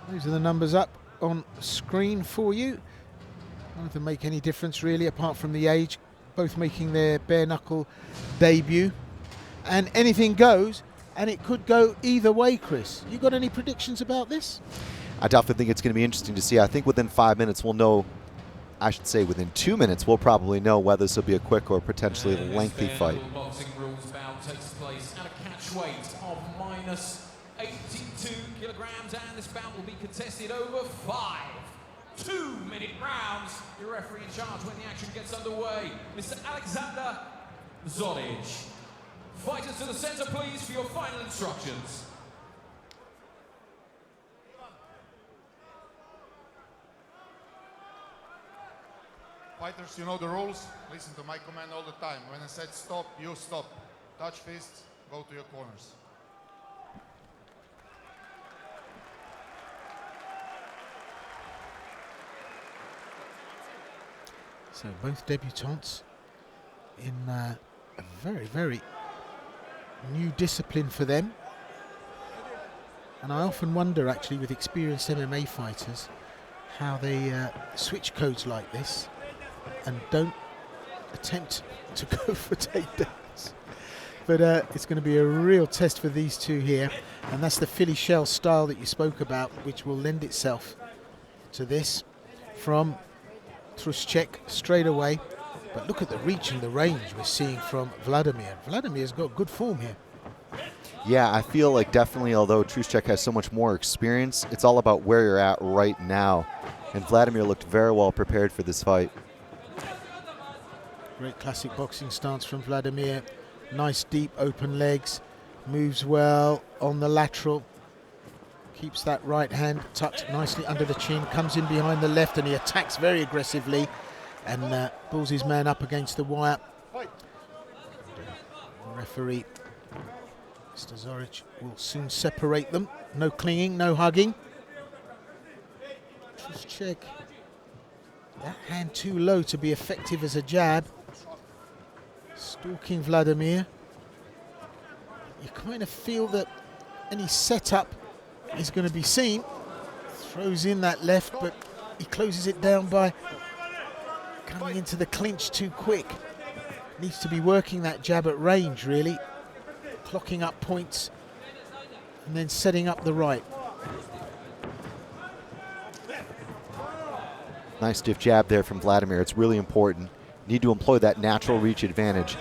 Those are the numbers up on screen for you. None of them make any difference really, apart from the age. Both making their bare knuckle debut. And anything goes, and it could go either way, Chris. You got any predictions about this? I definitely think it's going to be interesting to see. I think within 5 minutes we'll know, I should say within 2 minutes, we'll probably know whether this will be a quick or potentially lengthy fight. Boxing rules bout takes place at a catch weight of minus 82 kilograms, and this bout will be contested over 5 2-minute rounds. Your referee in charge when the action gets underway, Mr. Alexander Zadar. Fighters to the center, please, for your final instructions. Fighters, you know the rules. Listen to my command all the time. When I said stop, you stop. Touch fists, go to your corners. So both debutants in a very, very new discipline for them. And I often wonder, actually, with experienced MMA fighters, how they switch codes like this and don't attempt to go for takedowns. But it's going to be a real test for these two here. And that's the Philly shell style that you spoke about, which will lend itself to this from Trušček straight away. But look at the reach and the range we're seeing from Vladimir. Vladimir's got good form here. Yeah, I feel like definitely, although Trušček has so much more experience, it's all about where you're at right now. And Vladimir looked very well prepared for this fight. Great classic boxing stance from Vladimir. Nice deep open legs. Moves well on the lateral. Keeps that right hand tucked nicely under the chin. Comes in behind the left and he attacks very aggressively. And pulls his man up against the wire. The referee, Mr. Zadar, will soon separate them. No clinging, no hugging. Trušček, that hand too low to be effective as a jab. Stalking Vladimir. You kind of feel that any setup is going to be seen. Throws in that left, but he closes it down by coming into the clinch too quick. Needs to be working that jab at range, really. Clocking up points and then setting up the right. Nice stiff jab there from Vladimir. It's really important. Need to employ that natural reach advantage.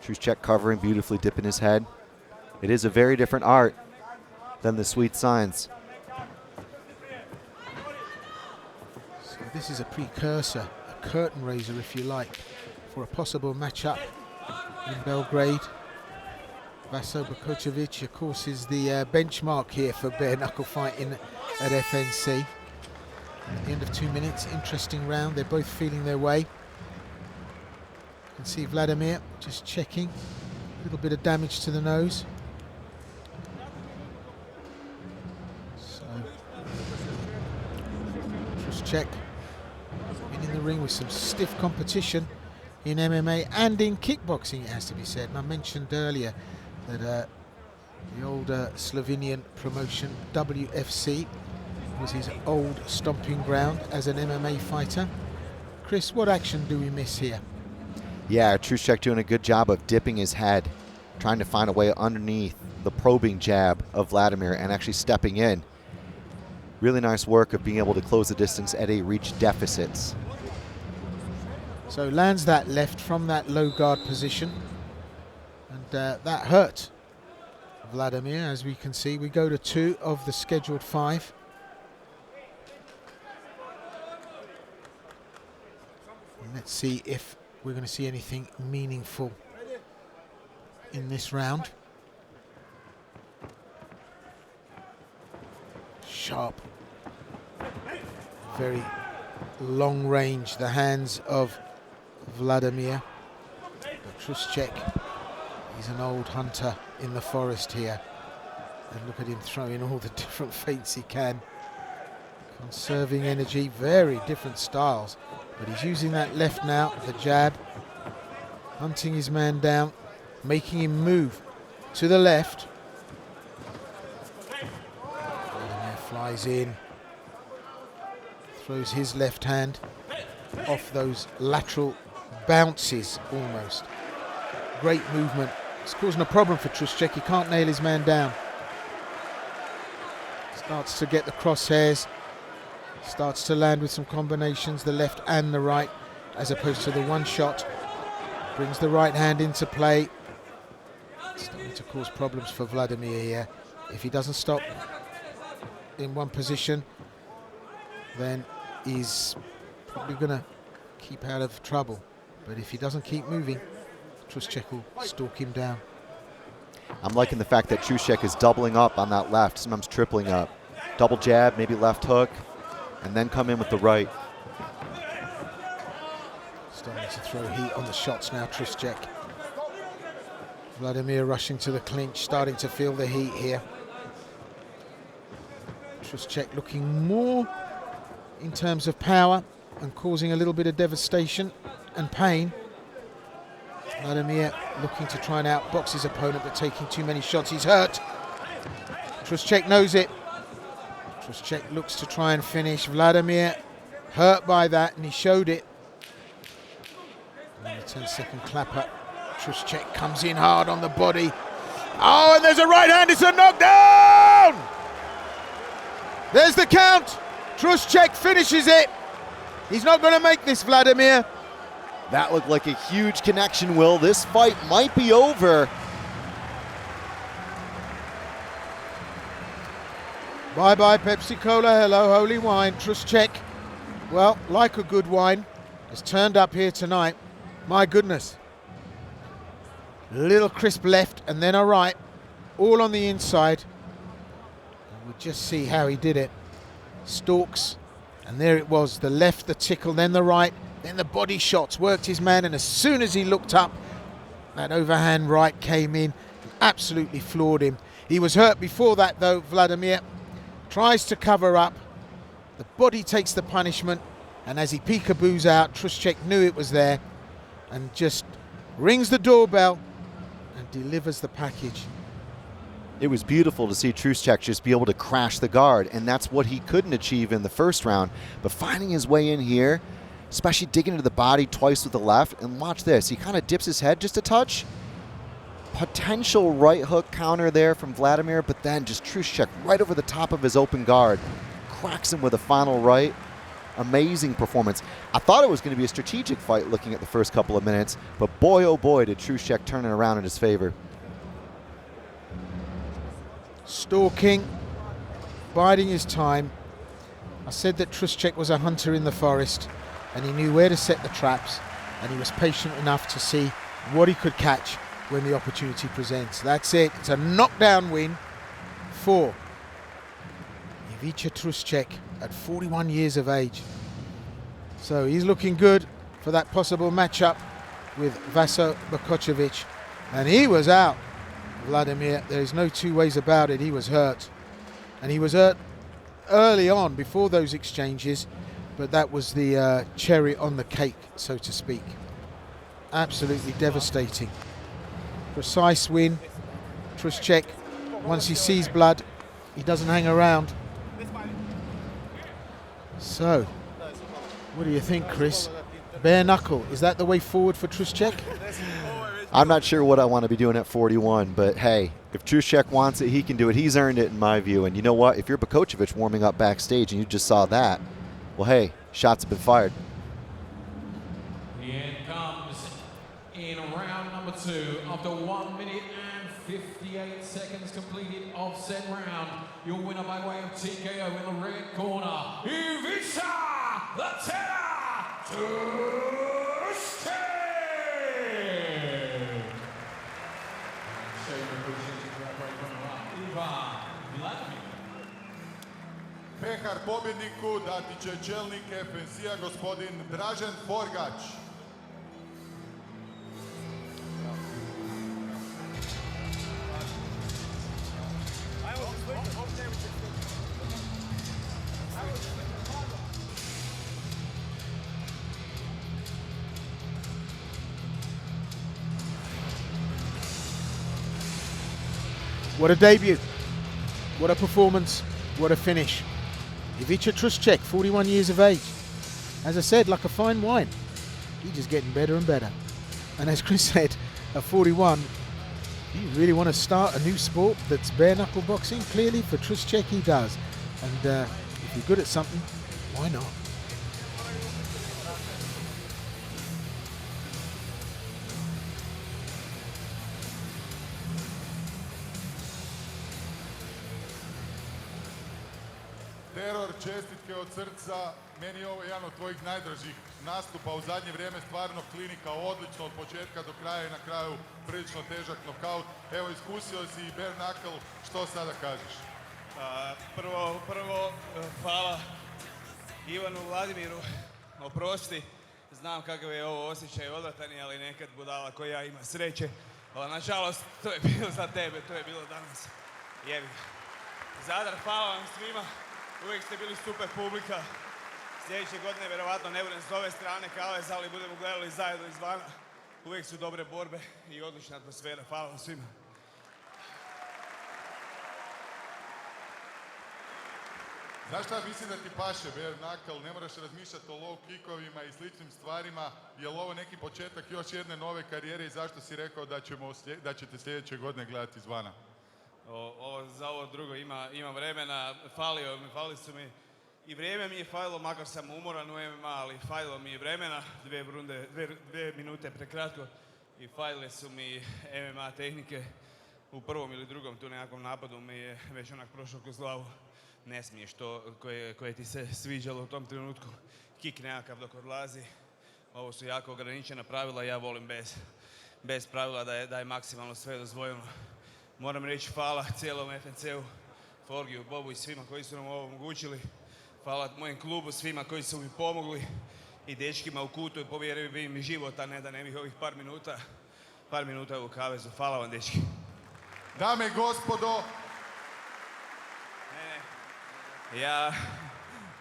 Trušček covering, beautifully dipping his head. It is a very different art than the sweet signs. So this is a precursor, a curtain raiser if you like, for a possible matchup in Belgrade. Vaso Bakočević, of course, is the benchmark here for bare knuckle fighting at FNC. At the end of 2 minutes, interesting round. They're both feeling their way. You can see Vladimir just checking. A little bit of damage to the nose. So, Trušček been in the ring with some stiff competition in MMA and in kickboxing, it has to be said. And I mentioned earlier that the old Slovenian promotion, WFC, was his old stomping ground as an MMA fighter. Chris, what action do we miss here? Yeah, Trušček doing a good job of dipping his head, trying to find a way underneath the probing jab of Vladimir and actually stepping in. Really nice work of being able to close the distance at a reach deficit. So lands that left from that low guard position. And that hurt Vladimir, as we can see. We go to 2 of the scheduled 5. And let's see if we're going to see anything meaningful in this round. Sharp. Very long range, the hands of Vladimir. But Trušček, he's an old hunter in the forest here. And look at him throwing all the different feints he can. Conserving energy, very different styles. But he's using that left now, the jab. Hunting his man down, making him move to the left. Vladimir Flies in. Throws his left hand off those lateral bounces almost. Great movement. It's causing a problem for Trušček. He can't nail his man down. Starts to get the crosshairs. Starts to land with some combinations, the left and the right, as opposed to the one shot. Brings the right hand into play. Starting to cause problems for Vladimir here. If he doesn't stop in one position, then he's probably going to keep out of trouble. But if he doesn't keep moving, Truscek will stalk him down. I'm liking the fact that Trušček is doubling up on that left, sometimes tripling up. Double jab, maybe left hook, and then come in with the right. Starting to throw heat on the shots now, Truscek. Vladimir rushing to the clinch, starting to feel the heat here. Truscek looking more in terms of power and causing a little bit of devastation and pain. Vladimir looking to try and outbox his opponent, but taking too many shots. He's hurt. Truscek knows it. Truscek looks to try and finish. Vladimir hurt by that, and he showed it. And the 10-second clapper. Truscek comes in hard on the body. Oh, and there's a right hand. It's a knockdown! There's the count. Truscek finishes it. He's not going to make this, Vladimir. That looked like a huge connection, Will. This fight might be over. Bye-bye, Pepsi Cola. Hello, holy wine. Truscek, well, like a good wine, has turned up here tonight. My goodness. Little crisp left and then a right, all on the inside. And we'll just see how he did it. Stalks, and there it was. The left, the tickle, then the right, then the body shots. Worked his man, and as soon as he looked up, that overhand right came in and absolutely floored him. He was hurt before that, though, Vladimir. Tries to cover up. The body takes the punishment, and as he peekaboos out, Truscek knew it was there and just rings the doorbell and delivers the package. It was beautiful to see Trušček just be able to crash the guard, and that's what he couldn't achieve in the first round. But finding his way in here, especially digging into the body twice with the left, and watch this, he kind of dips his head just a touch. Potential right hook counter there from Vladimir, but then just Trušček right over the top of his open guard. Cracks him with a final right. Amazing performance. I thought it was going to be a strategic fight looking at the first couple of minutes, but boy, oh boy, did Trušček turn it around in his favor. Stalking, biding his time. I said that Truscek was a hunter in the forest, and he knew where to set the traps, and he was patient enough to see what he could catch when the opportunity presents. That's it. It's a knockdown win for Ivica Truscek at 41 years of age. So he's looking good for that possible matchup with Vaso Bokocevic. And he was out, Vladimir. There is no two ways about it. He was hurt. And he was hurt early on before those exchanges, but that was the cherry on the cake, so to speak. Absolutely devastating. Precise win. Truscek, once he sees blood, he doesn't hang around. So, what do you think, Chris? Bare knuckle, is that the way forward for Truscek? I'm not sure what I want to be doing at 41, but hey, if Trušček wants it, he can do it. He's earned it in my view. And you know what? If you're Bokocevic warming up backstage and you just saw that, well, hey, shots have been fired. The end comes in round number 2 after 1 minute and 58 seconds completed of said round. Your winner by way of TKO in the red corner, Ivica, the Terror, Trušček. Pehar pobjedniku dati će čelnik FNC-a gospodin Dražen Forgač. What a debut. What a performance. What a finish. Ivica Trušček, 41 years of age. As I said, like a fine wine. He's just getting better and better. And as Chris said, at 41, you really want to start a new sport that's bare knuckle boxing? Clearly for Trušček he does. And if you're good at something, why not? Teror, čestitke od srca. Meni je ovo jedan od tvojih najdražih nastupa u zadnje vrijeme, stvarno klinika, odlično od početka do kraja i na kraju prilično težak nokaut. Evo, iskusio si i bare knuckle, što sada kažeš? Prvo, hvala Ivanu, Vladimiru, oprosti. Znam kakav je ovo osjećaj odvratan, ali nekad budala koja ja ima sreće. Ali nažalost, to je bilo za tebe, to je bilo danas. Jebi ga. Zadar, hvala vam svima. Uvijek ste bili super publika. Sljedeće godine vjerovatno ne budem s ove strane kaveza, ali budemo gledali zajedno izvana. Uvijek su dobre borbe i odlična atmosfera. Hvala vam svima. Znaš šta, mislim da ti paše bare knuckle, ne moraš razmišljati o low kickovima i sličnim stvarima. Je li ovo neki početak još jedne nove karijere i zašto si rekao da ćete sljedeće godine gledati izvana? Za ovo drugo ima vremena, fali su mi i vrijeme mi je falilo, makar sam umoran u MMA, ali falilo mi je vremena, 2 minute prekratko i falile su mi MMA tehnike u prvom ili drugom tu nekakvom napadu mi je već onak prošao kroz glavu. Ne smiješ to koje ti se sviđalo u tom trenutku, kik nekakav dok odlazi. Ovo su jako ograničena pravila, ja volim bez pravila da je maksimalno sve dozvoljeno. Moram reći hvala cijelom FNC-u, Forgiju, Bobu i svima koji su nam ovo omogućili. Hvala mojem klubu, svima koji su mi pomogli i dečkima u kutu i povjerili mi život, a ne da ne bih ovih par minuta u kavezu. Hvala vam, dečki. Dame i gospodo.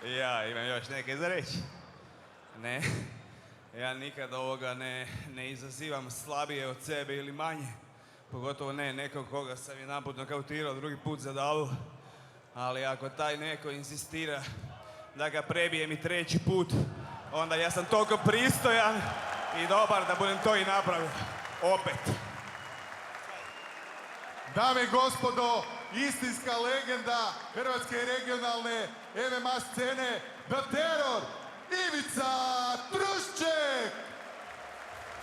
Ja imam još neke za reći. Ne, ja nikad ovoga ne izazivam slabije od sebe ili manje. Pogotovo ne nekog koga sam jedanput nokautirao, drugi put Zadaru. Ali ako taj neko insistira da ga prebijem i treći put, onda ja sam toliko pristojan i dobar da budem to i napravio. Opet. Dame i gospodo, istinska legenda hrvatske regionalne MMA scene, The Terror, Ivica Trušček!